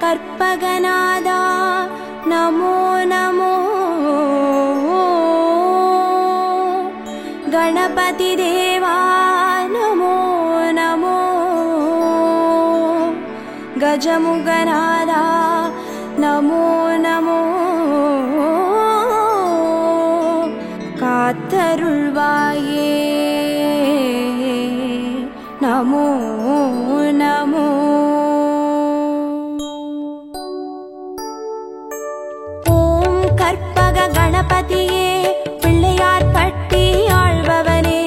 கற்பகநாதா நமோ நமோ, கணபதி தேவா நமோ நமோ, கஜமுகநாதா நமோ நமோ, காத்தருள்வாயே நமோ நமோ. ஓம் கற்பக கணபதியே பிள்ளையார் பட்டி ஆள்பவனே,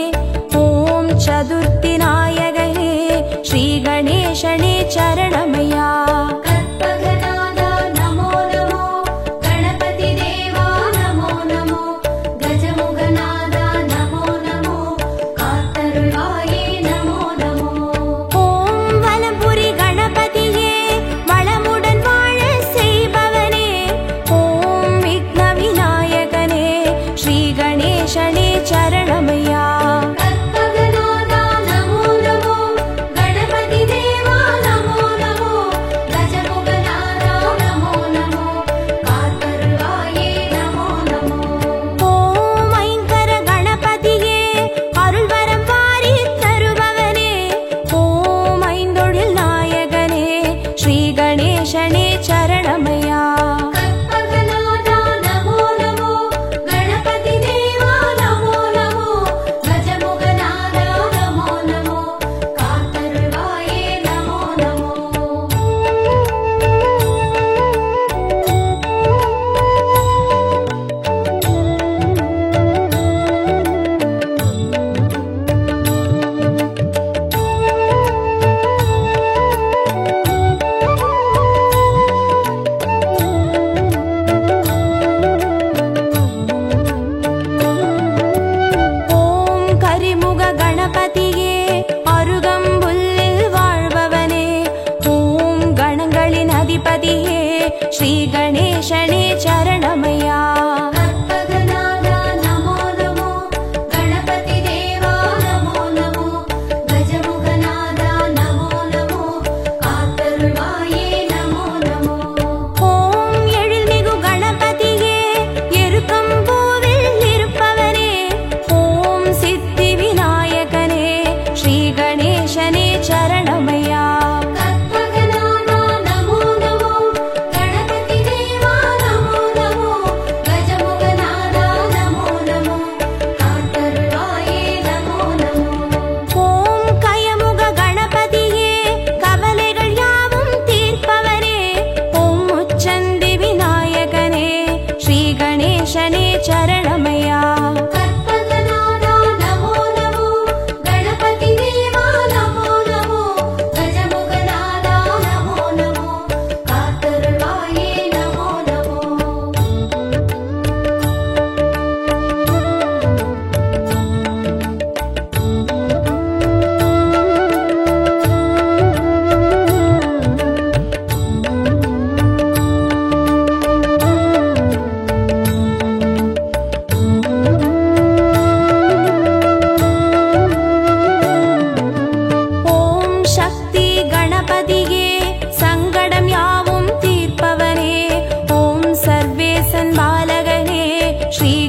ஓம் சதுர்த்தி நாயகனே ஸ்ரீ கணேசனே சரணமையா. ஸ்ரீ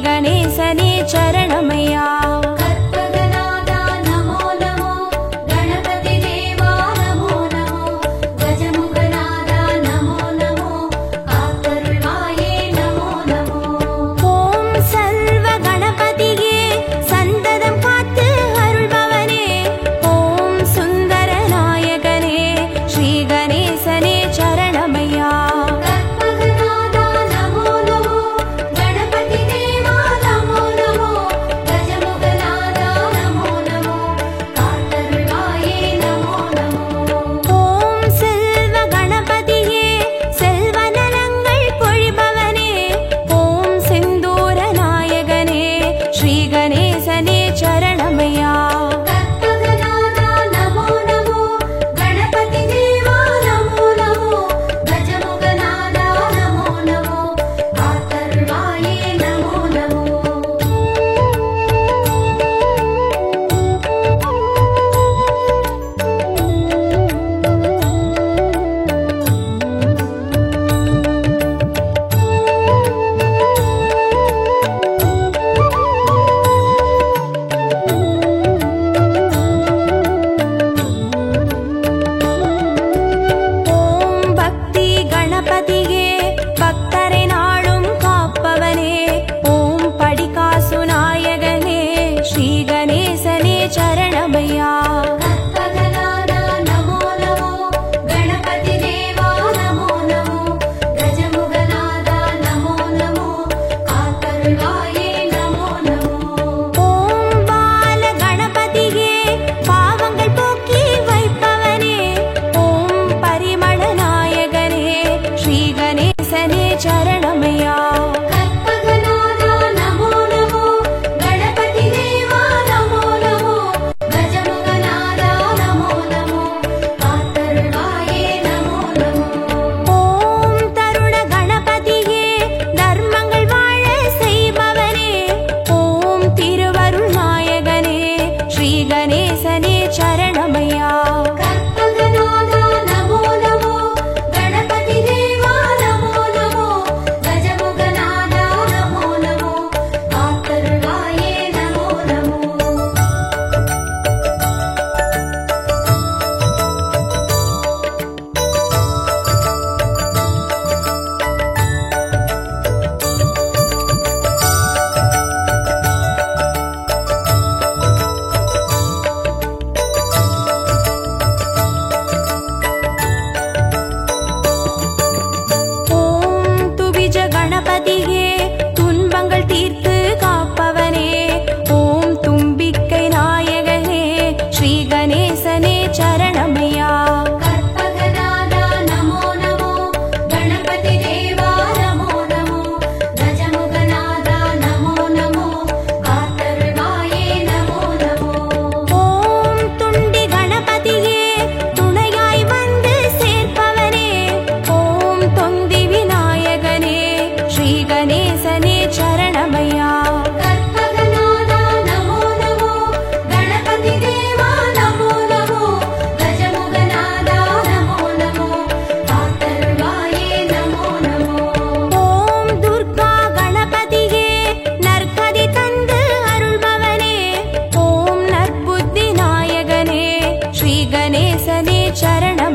கணேசனே சரணமையா. ஸ்ரீ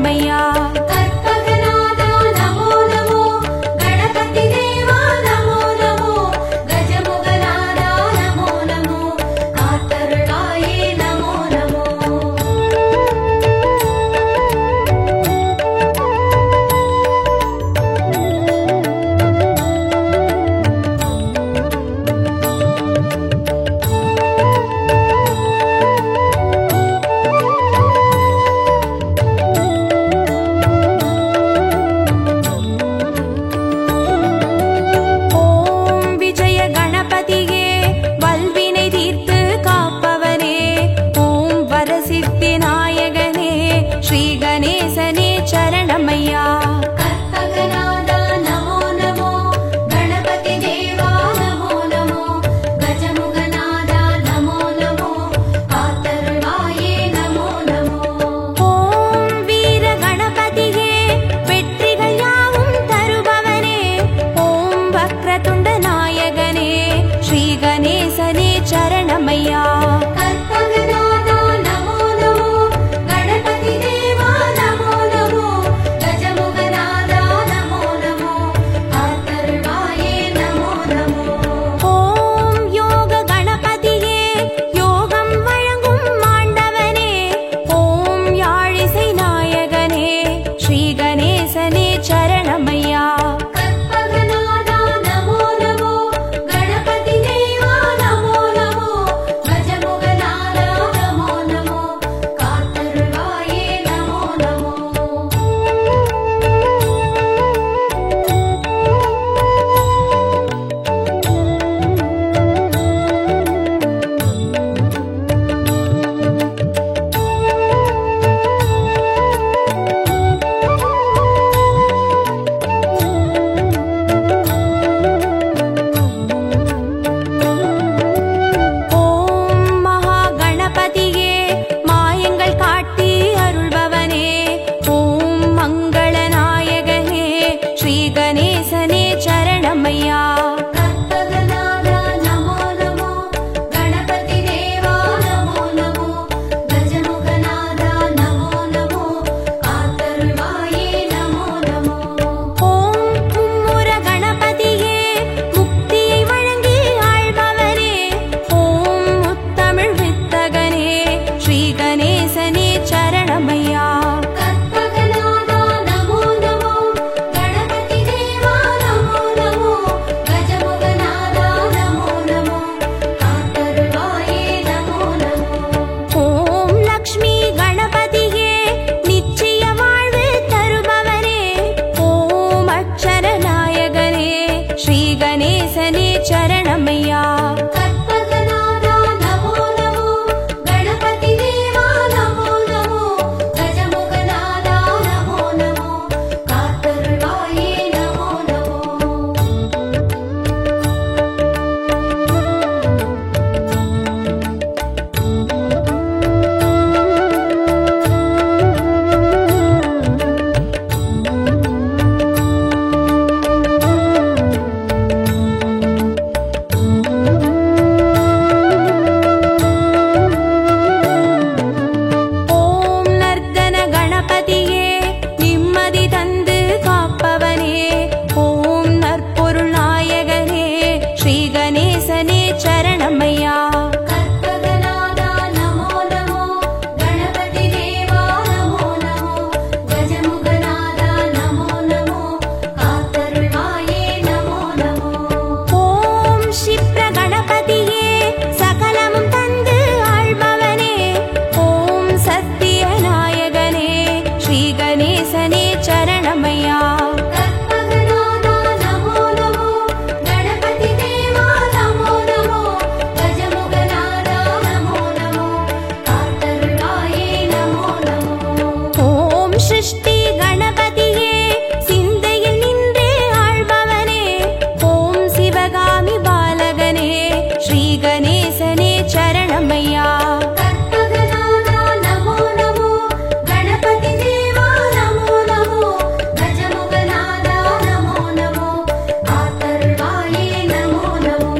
சரணமையா. கற்பகநாதா நமோ நமோ, கணபதி தேவா நமோ நமோ, கஜமுகநாதா நமோ நமோ, காத்தருளாயே நமோ நமோ. ஓம் விஜய கணபதியே வல்வினை தீர்த்து காப்பவனே, ஓம் வரசித்தி நாயகனே ஸ்ரீ கணேசனே சரணமையா. கற்பகநாதா நமோ நமோ, கணபதி தேவா நமோ நமோ, கஜமுகநாதா நமோ நமோ, காத்தருளாயே நமோ நமோ. ஓம் வீர கணபதியே வெற்றிகள் யாவும் தருபவனே, ஓம் வக்ரதுண்ட நாயகனே ஸ்ரீ கணேசனே சரணமையா. கற்பகநாதா நமோ நமோ, கணபதி தேவா நமோ நமோ, கஜமுகநாதா நமோ நமோ, காத்தருளாயே நமோ நமோ. ஓம் யோக கணபதியே யோகம் வழங்கும் ஆண்டவனே, ஓம் யாழிசை நாயகனே ஸ்ரீ கணேசனே சரணமையா. கற்பகநாதா நமோ நமோ, கணபதி தேவா நமோ நமோ, கஜமுகநாதா நமோ நமோ, காத்தருளாயே நமோ நமோ. ஓம் மகா கணபதியே மாயங்கள் காட்டி அருள்பவனே, ஓம் மங்கள நாயகனே ஸ்ரீ கணேசனே சரணமையா. கற்பகநாதா நமோ நமோ, கணபதி தேவா நமோ நமோ, கஜமுகநாதா நமோ நமோ, காத்தருளாயே நமோ நமோ. ஓம் மும்முர கணபதியே முக்தியை வழங்கி ஆள்பவரே, ஓம் முத்தமிழ் வித்தகனே ஸ்ரீ கணேசனே சரணமையா. கற்பகநாதா நமோ நமோ, கணபதி தேவா நமோ நமோ, கஜமுகநாதா நமோ நமோ, காத்தருளாயே நமோ நமோ. ஓம் லக்ஷ்மி கணபதியே நிச்சய வாழ்வு தருபவரே, ஓம் அக்ஷர நாயகனே ஸ்ரீ கணேசனே சரணமையா. கற்பகநாதா நமோ நமோ, கணபதி தேவா நமோ நமோ, கஜமுகநாதா நமோ நமோ, காத்தருளாயே நமோ நமோ. ஓம் நர்தன கணபதியே நிம்மதி தந்து காப்பவனே, ஓம் நற்பொருள் நாயகனே ஸ்ரீ கணேசனே சரணமையா. கற்பகநாதா நமோ நமோ, கணபதி தேவா நமோ நமோ, கஜமுகநாதா நமோ நமோ, காத்தருளாயே நமோ நமோ. ஓம் க்ஷிப்ர கணபதியே சகலமும் தந்து ஆள்பவனே, ஓம் சத்திய நாயகனே ஸ்ரீ கணேசனே சரணமையா. கற்பகநாதா நமோ நமோ, கணபதி தேவா நமோ நமோ, கஜமுகநாதா நமோ நமோ, காத்தருளாயே நமோ நமோ. ஓம் சிருஷ்டி கணபதியே சிந்தையில் நின்றே ஆள்பவனே, ஓம் சிவகாமி பாலகனே ஸ்ரீ கணேசனே சரணமையா. கற்பகநாதா நமோ நமோ, கணபதி தேவா நமோ நமோ, கஜமுகநாதா நமோ நமோ, காத்தருளாயே நமோ நமோ.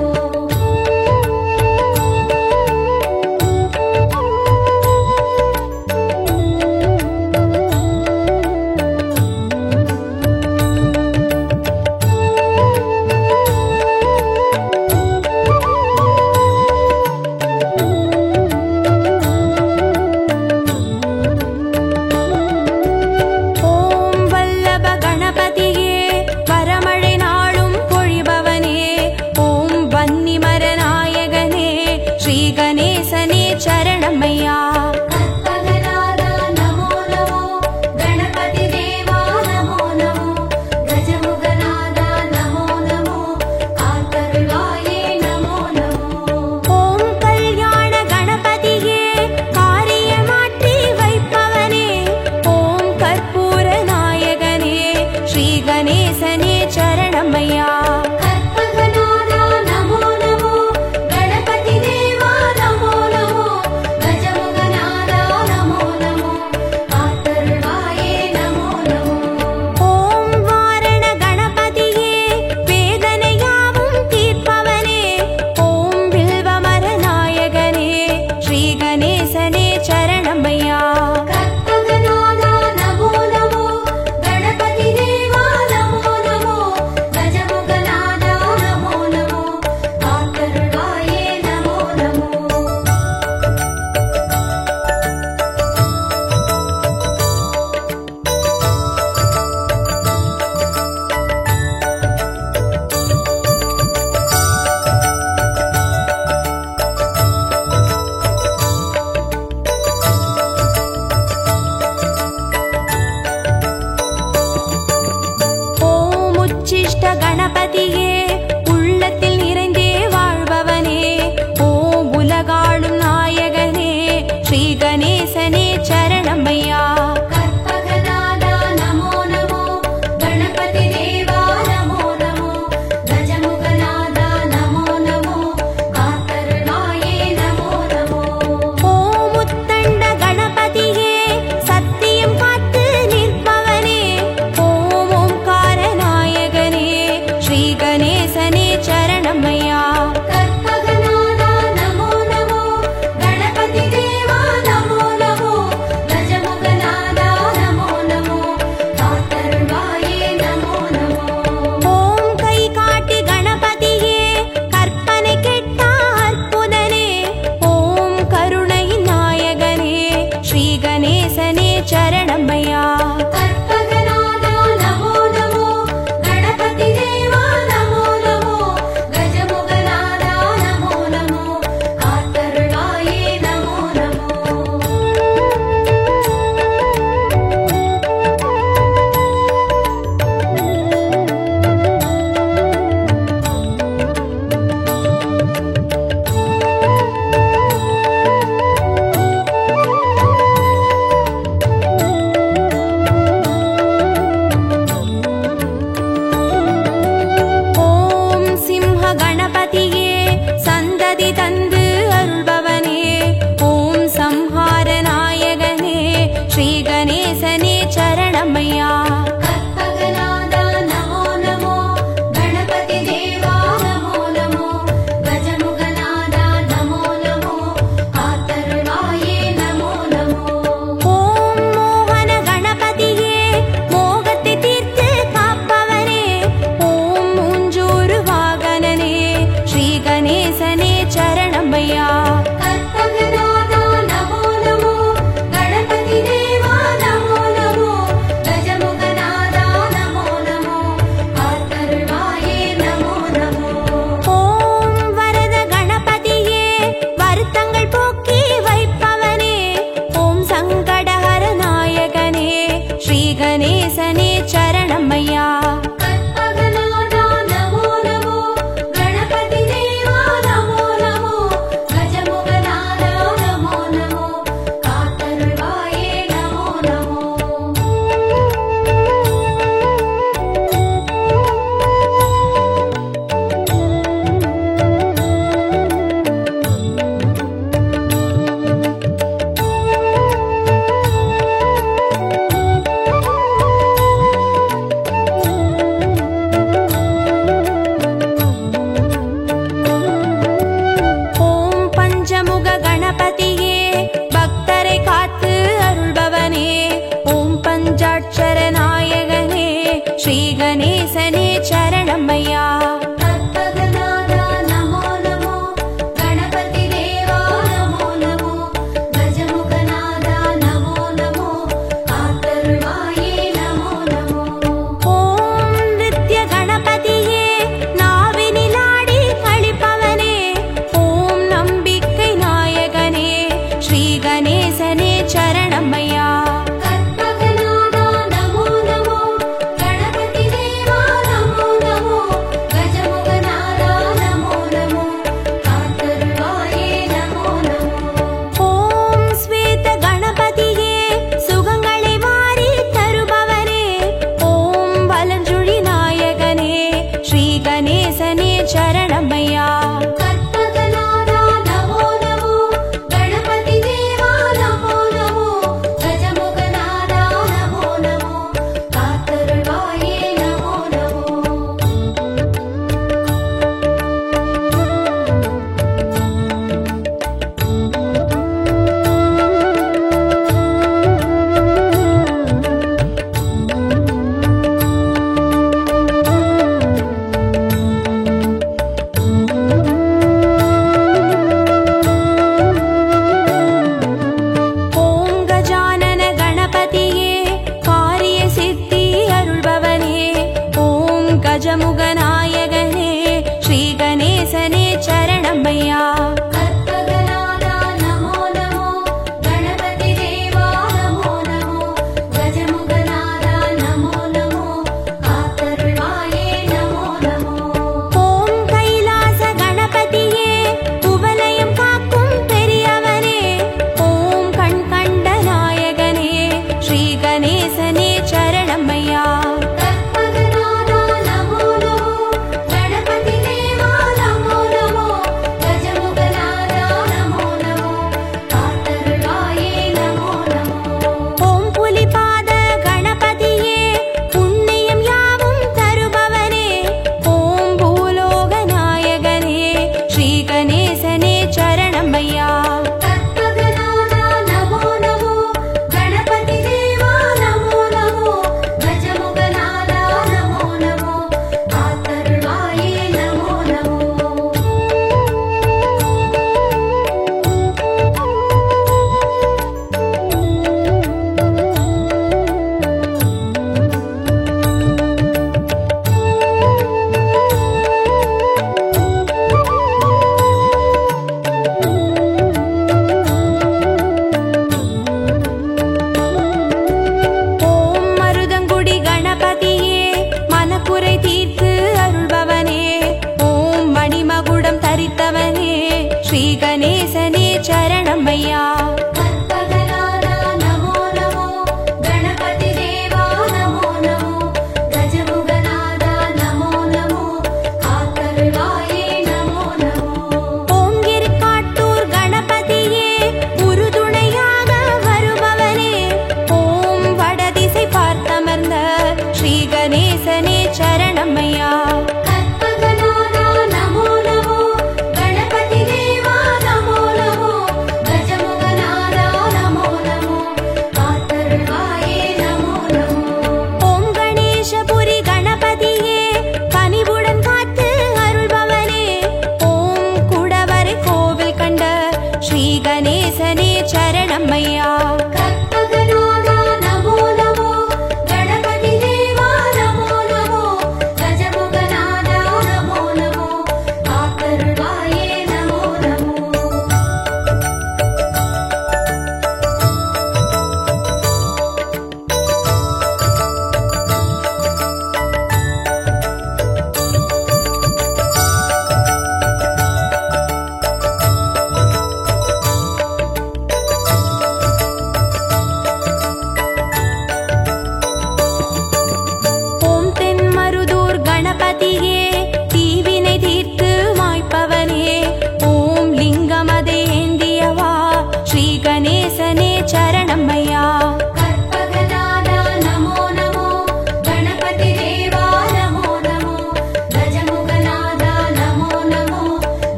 கற்பூர நாயகனே ஸ்ரீ கணேசனே சரணமையா. கற்பகநாதா நமோ நமோ கணபதி தேவா நமோ நமோ கஜமுகநாதா நமோ நமோ காத்தருள்வாயே நமோ நமோ. ஓம் வாரண கணபதியே வேதனையாவும் தீர்ப்பவனே ஓம் வில்வமர நாயகனே ஸ்ரீ கணேசனே சரணமையா. கற்பகநாதா நமோ நமோ கணபதி தேவா நமோ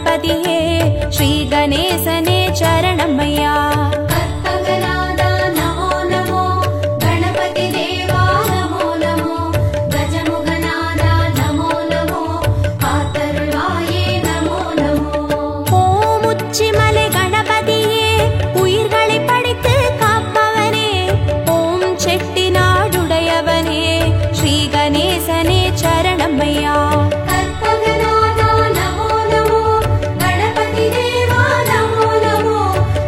गणपतिये श्री गणेशने चरणमय्या कற்பகநாதா நமோ நமோ கணபதி தேவா நமோ நமோ கஜமுகநாதா நமோ நமோ காத்தருள்வாயே நமோ நமோ ஓம் உச்சிமலை கணபதியே உயிர்களை படைத்து காப்பவனே ஓம் செட்டிநாடுடையவனே ஸ்ரீ கணேசனே சரணமய்யா கற்பகநாதா நமோ நமோ கணபதி தேவா நமோ நமோ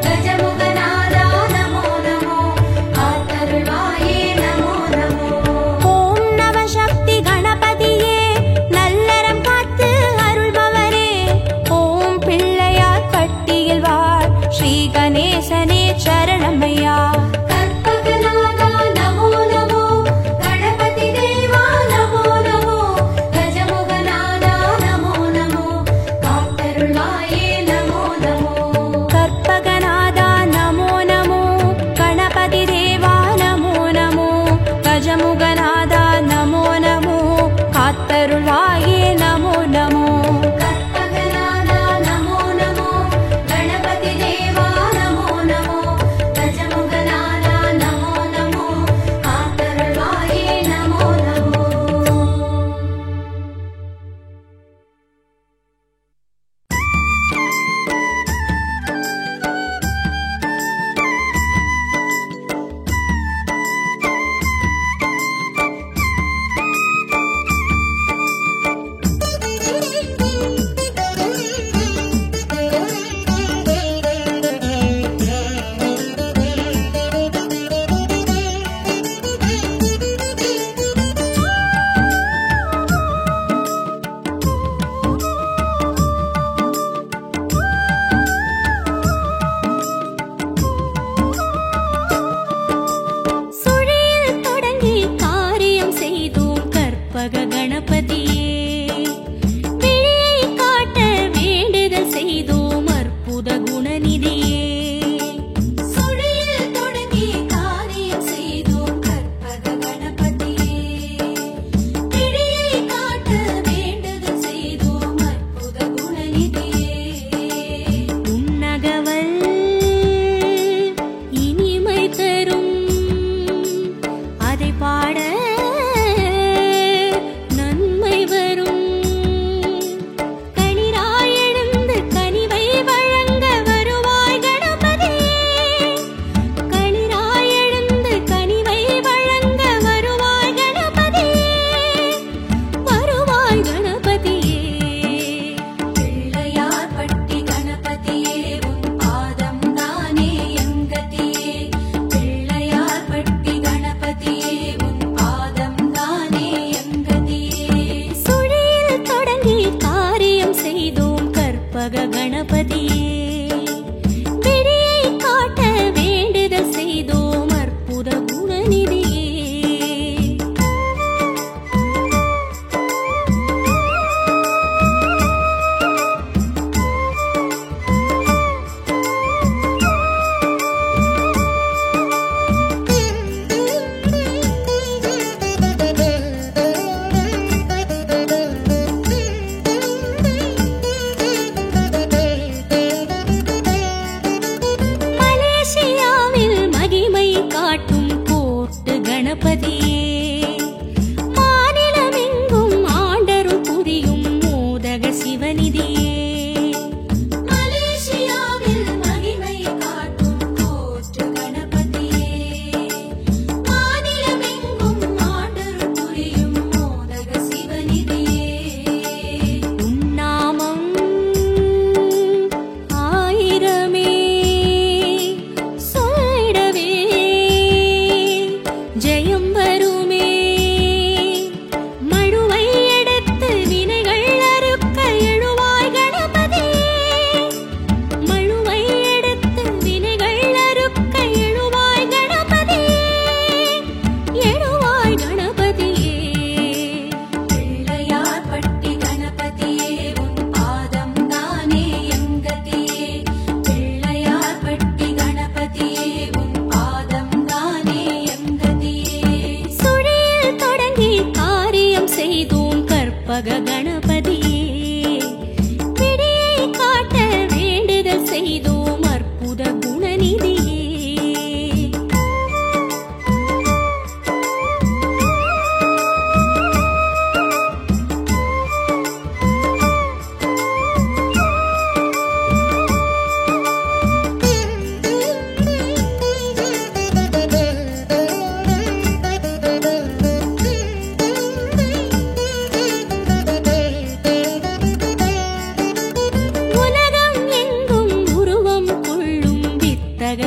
கஜமுகநாதா நமோ நமோ காத்தருள்வாயே நமோ நமோ ஓம் நவசக்தி கணபதியே நல்லறம் காத்து அருள்பவரே ஓம் பிள்ளையார் பட்டியில் வாழ் ஸ்ரீ கணேசனே சரணமய்யா கற்பகநாதா நமோ நமோ கணபதி தேவா நமோ நமோ கஜமுகநாதா நமோ நமோ காத்தருள்வாயே நமோ நமோ கற்பகநாதா நமோ நமோ கணபதி தேவா நமோ நமோ கஜமுகநாதா நமோ நமோ காத்தருள்வாயே நமோ நமோ கற்பகநாதா நமோ நமோ கணபதி தேவா நமோ நமோ கஜமுகநாதா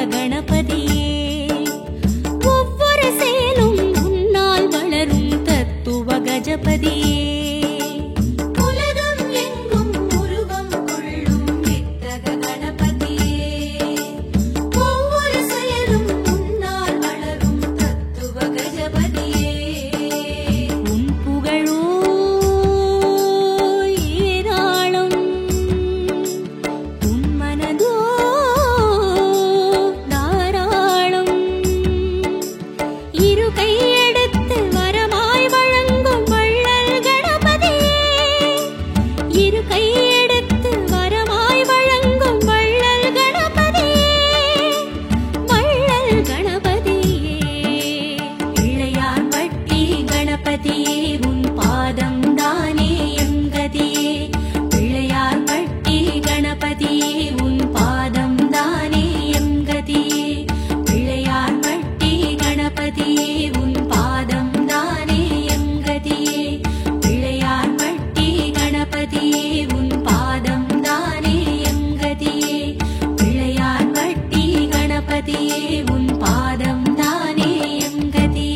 கணபதியே ஒவ்வொரு செயலும் உன்னால் வளரும் தத்துவ கஜபதியே உலகம் எங்கும் உருவம் கொள்ளும் வித்தக கணபதியே ஒவ்வொரு செயலும் உன்னால் வளரும் தத்துவ கஜபதியே உன் புகழோ ஏராளம் உன் மனதோ தாராளம் இரு கையெடுத்து வரமாய் வழங்கும் வள்ளல் கணபதியே இரு கையெடுத்து வரமாய் வழங்கும் வள்ளல் கணபதியே வள்ளல் கணபதியே பிள்ளையார் பட்டி கணபதியே உன் பாதம் தானே எம் கதியே பிள்ளையார் பட்டி கணபதியே உன் பாதம் தானே எம் கதியே பிள்ளையார் பட்டி கணபதியே உன் பாதம் தானே எம் கதியே பிள்ளையார் பட்டி கணபதியே உன் பாதம் தானே எம் கதியே பிள்ளையார் பட்டி கணபதியே உன் பாதம் தானே எம் கதியே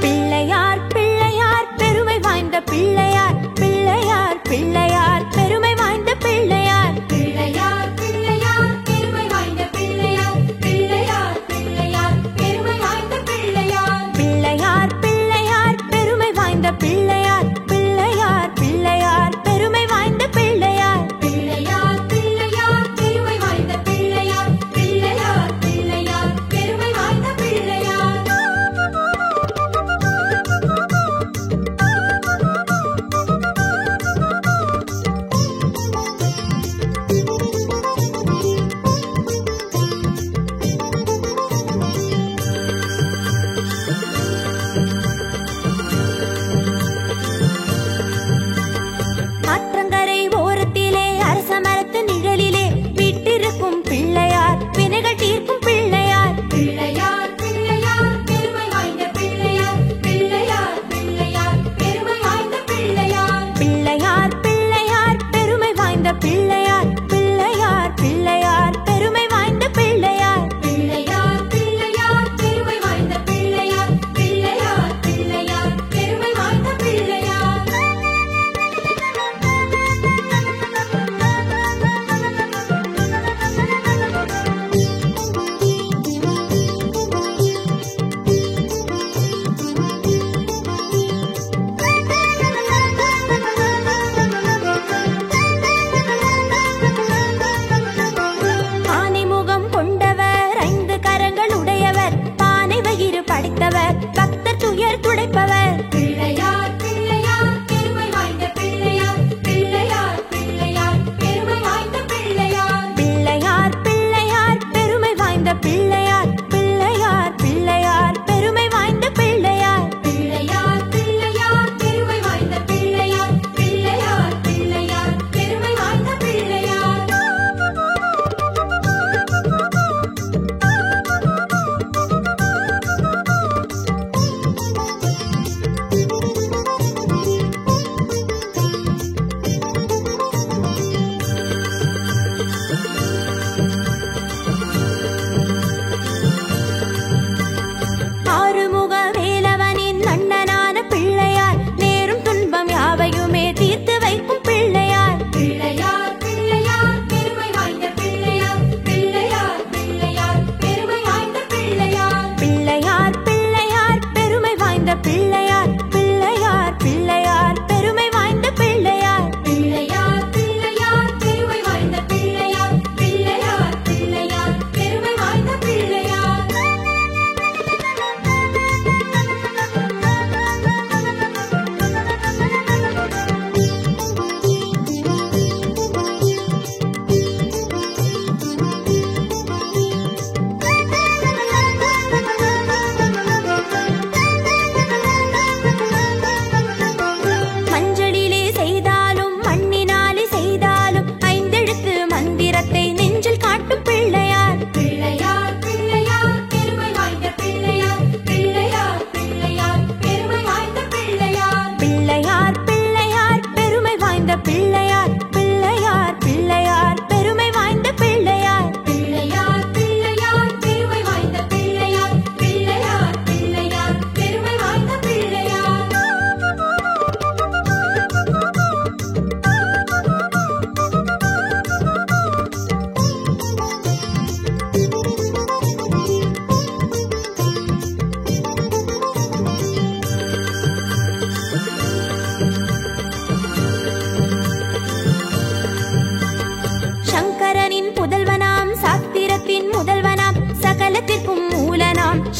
பிள்ளையார் பிள்ளையார் பெருமை வாய்ந்த பிள்ளையார் பிள்ளையார் பிள்ளையார் பெருமை வாய்ந்த பிள்ளையார் பிள்ளையார் பிள்ளையார் பெருமை வாய்ந்த பிள்ளையார் பிள்ளையார் பிள்ளையார் பெருமை வாய்ந்த பிள்ளையார் பிள்ளையார் பிள்ளையார் பெருமை வாய்ந்த பிள்ளையார் பிள்ளையார் பிள்ளையார் பெருமை வாய்ந்த பிள்ளையார் பிள்ளையார் பிள்ளையார் பெருமை வாய்ந்த பிள்ளையார் பிள்ளையார் பிள்ளையார் பெருமை வாய்ந்த பிள்ளையார்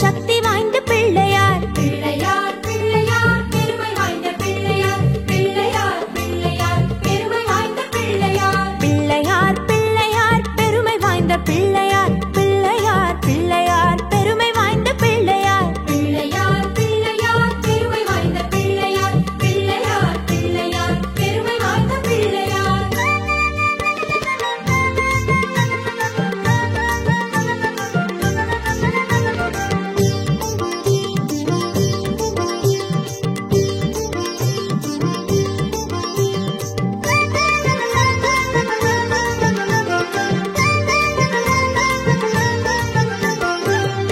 சக்தி வாய்ந்த பிள்ளையார். பிள்ளையார் பிள்ளையார் பெருமை வாய்ந்த பிள்ளையார். பிள்ளையார் பிள்ளையார் பெருமை வாய்ந்த பிள்ளையார். பிள்ளையார் பிள்ளையார் பெருமை வாய்ந்த பிள்ளையார். பிள்ளையார் பிள்ளையார் பெருமை வாய்ந்த பிள்ளையார். பிள்ளையார் பிள்ளையார் பெருமை வாய்ந்த பிள்ளையார். பிள்ளையார் பிள்ளையார் பெருமை வாய்ந்த பிள்ளையார்.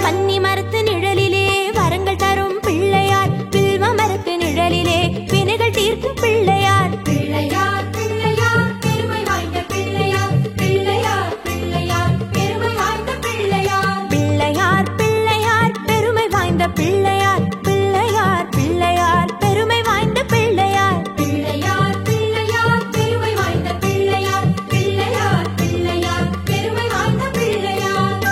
கன்னி மரத்து நிழலிலே வரங்கள் தரும் பிள்ளையார். வில்வ மரத்து நிழலிலே வினைகள் தீர்க்கும் பிள்ளையார். பிள்ளையார் பிள்ளையார் பெருமை வாய்ந்த பிள்ளையார். பிள்ளையார் பிள்ளையார் பெருமை வாய்ந்த பிள்ளையார். பிள்ளையார் பிள்ளையார் பெருமை வாய்ந்த பிள்ளையார். பிள்ளையார் பிள்ளையார் பெருமை வாய்ந்த பிள்ளையார். பிள்ளையார் பிள்ளையார் பெருமை வாய்ந்த பிள்ளையார். பிள்ளையார் பிள்ளையார் பெருமை வாய்ந்த பிள்ளையார்.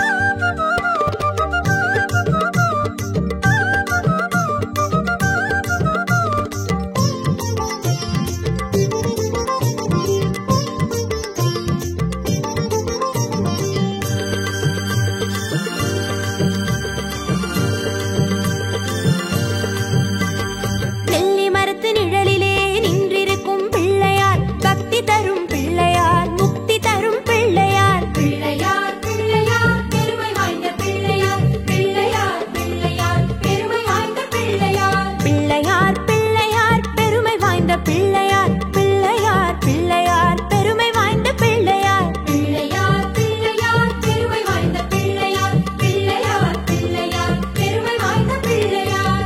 நெல்லி மரத்து நிழலிலே நின்றிருக்கும் பிள்ளையார். பக்தி தரும் பிள்ளையார். முக்தி தரும் பிள்ளையார். பிள்ளையார் பிள்ளையார் பெருமை வாய்ந்த பிள்ளையார். பிள்ளையார் பிள்ளையார் பெருமை வாய்ந்த பிள்ளையார். பிள்ளையார் பிள்ளையார் பெருமை வாய்ந்த பிள்ளையார். பிள்ளையார் பிள்ளையார் பெருமை வாய்ந்த பிள்ளையார். பிள்ளையார் பிள்ளையார் பெருமை வாய்ந்த பிள்ளையார். பிள்ளையார் பிள்ளையார் பெருமை வாய்ந்த பிள்ளையார்.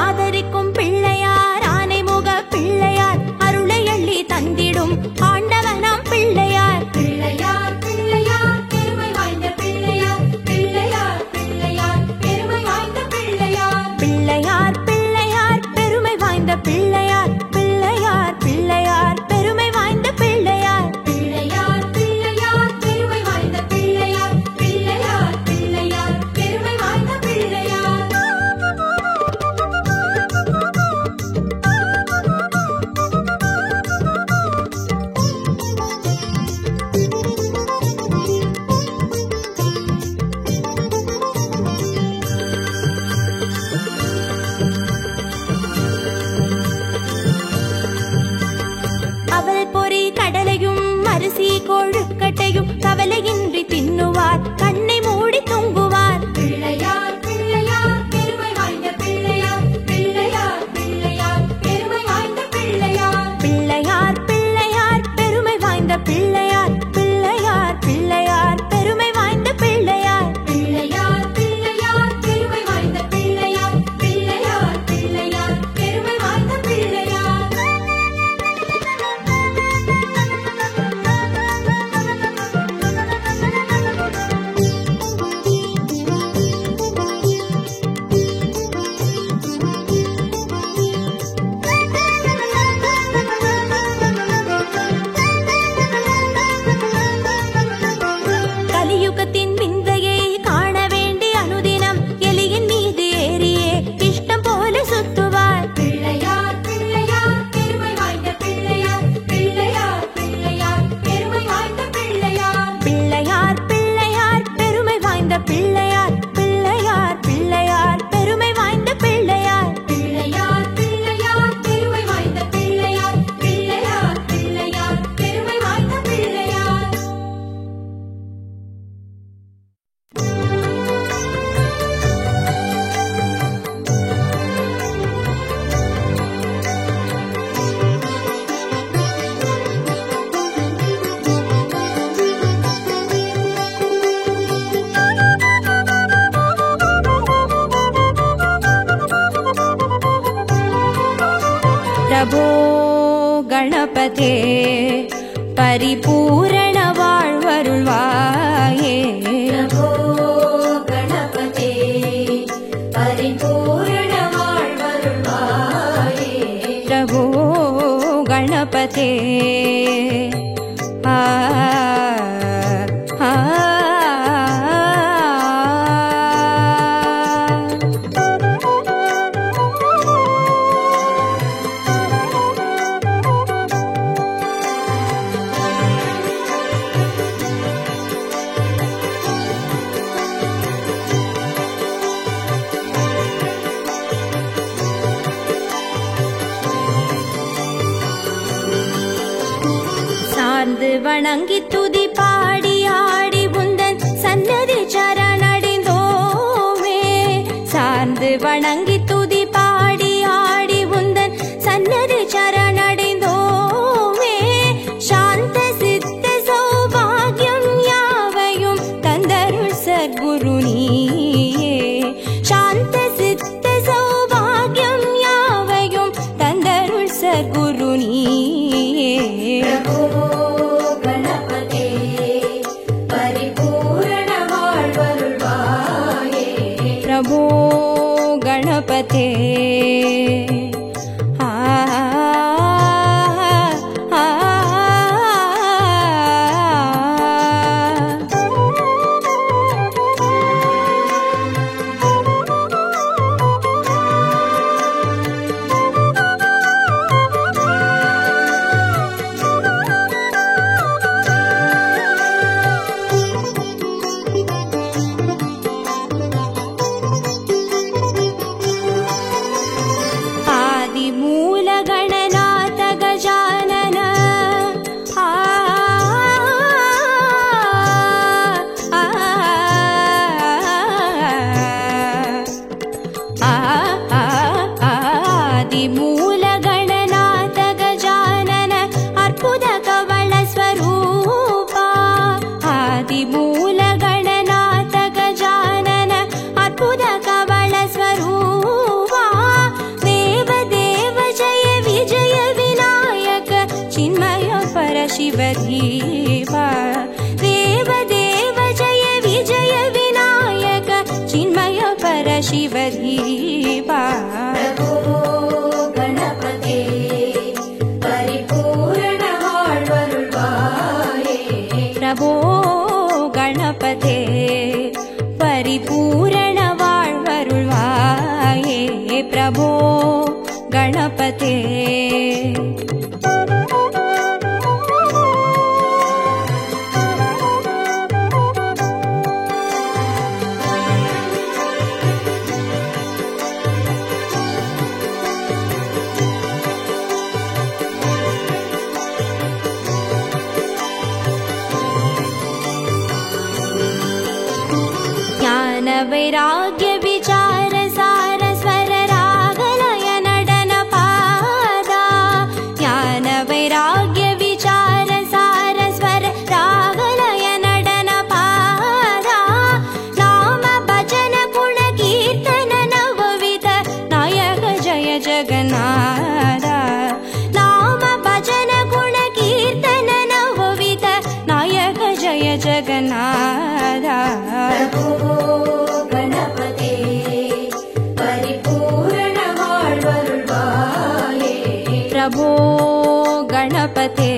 ஆதரிக்கும் பிள்ளையார். ஆனைமுக பிள்ளையார். அருளை அள்ளி தந்திடும் ஆண்டவனாம் பிள்ளையார். பிள்ளையார் பிள்ளையார் பெருமை வாய்ந்த பிள்ளையார். பிள்ளையார் பிள்ளையார் பெருமை வாய்ந்த பிள்ளையார். பிள்ளையார் பிள்ளையார் பெருமை வாய்ந்த பிள்ளையார். பிள்ளையார் பிள்ளையார் பெருமை வாய்ந்த பிள்ளையார். பிள்ளையார் பிள்ளையார் பெருமை வாய்ந்த பிள்ளையார். பிள்ளையார் பிள்ளையார் பெருமை வாய்ந்த பிள்ளையார். அவல் பொறி கடலையும் அரிசி கொழுக்கட்டையும் கவலையின்றி தின்னுவார். கண்ணை மூடி தூங்குவார். பிள்ளையார் பிள்ளையார் பெருமை வாய்ந்த பிள்ளையார். பிள்ளையார் பிள்ளையார் பெருமை வாய்ந்த பிள்ளையார். பிள்ளையார் பிள்ளையார் பெருமை வாய்ந்த பிள்ளையார். பிள்ளையார் பிள்ளையார் பெருமை வாய்ந்த பிள்ளையார். பிள்ளையார் பிள்ளையார் பெருமை வாய்ந்த பிள்ளையார். பிள்ளையார் பிள்ளையார் பெருமை வாய்ந்த பிள்ளையார். கலியுகத்தின் விந்தையை காண வேண்டி அனுதினம் எலியின் மீது ஏறியே இஷ்டம் போல சுத்துவார். பிள்ளையார் பிள்ளையார் பெருமை வாய்ந்த பிள்ளையார். பிள்ளையார் பிள்ளையார் பெருமை வாய்ந்த பிள்ளையார். பிள்ளையார் பிள்ளையார் பெருமை வாய்ந்த பிள்ளையார். பிள்ளையார் பிள்ளையார் பெருமை வாய்ந்த பிள்ளையார். பிள்ளையார் பிள்ளையார் பெருமை வாய்ந்த பிள்ளையார். பிள்ளையார் பிள்ளையார் பெருமை வாய்ந்த பிள்ளையார். प्रभो गणपते परिपूरण பரிபூரண வாழ்வருள்வாயே. பிரபோ கணபதே வணங்கி துதி பாடி ஆடி உந்தன் சன்னதி சரணடைந்தோமே. சார்ந்து வணங்கி துதி பாடி ஆடி உந்தன் சன்னதி சரணடைந்தோமே. சாந்த சித்த சௌபாகியம் யாவையும் தந்தருள் சத்குரு நீயே. சாந்த சித்த சௌபாகியம் யாவையும் தந்தருள் சத்குரு நீயே. பிரபோ கணபதே शिवधीवा. देव देव जय विजय विनायक चिन्मय पर शिवधीवा. प्रभो गणपते परिपूर्ण வாழ்வருள்வாயே. प्रभो गणपते परिपूर्ण வாழ்வருள்வாயே. प्रभो गणपते वैराग्य विचार सार स्वर रागलय नडन पादा. ज्ञान वैराग्य विचार सार स्वर रागलय नडन पादा. नाम भजन गुण कीर्तन नवविध नायक जय जगन्नाथ. नाम भजन गुण कीर्तन नवविध नायक जय जगन्नाथ. प्रभो गणपते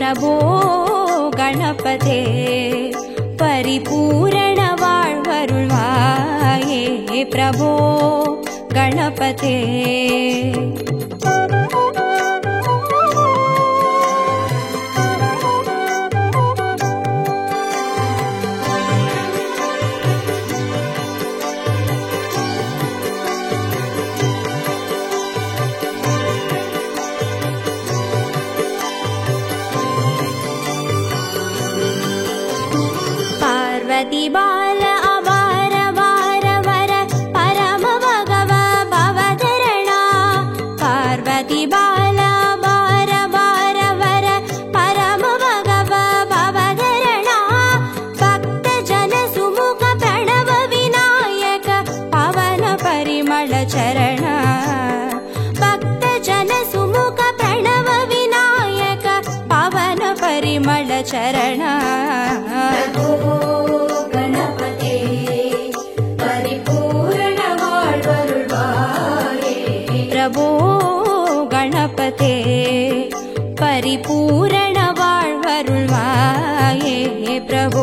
प्रभो गणपते परिपूर्ण वाळ्वरुळ्वाये प्रभो गणपते पार्वती बाल अवार वार वर परम भगव भवधरणा पार्वती बाल अवार वार वर परम भगव भवधरणा भक्त जन सुमुख प्रणव विनायक पवन परिमल चरण भक्त जन सुमुख प्रणव विनायक पवन परिमल चरण प्रभो गणपते परिपूर्ण वाळ्वरुळ्वाये प्रभो गणपते परिपूर्ण वाळ्वरुळ्वाये प्रभो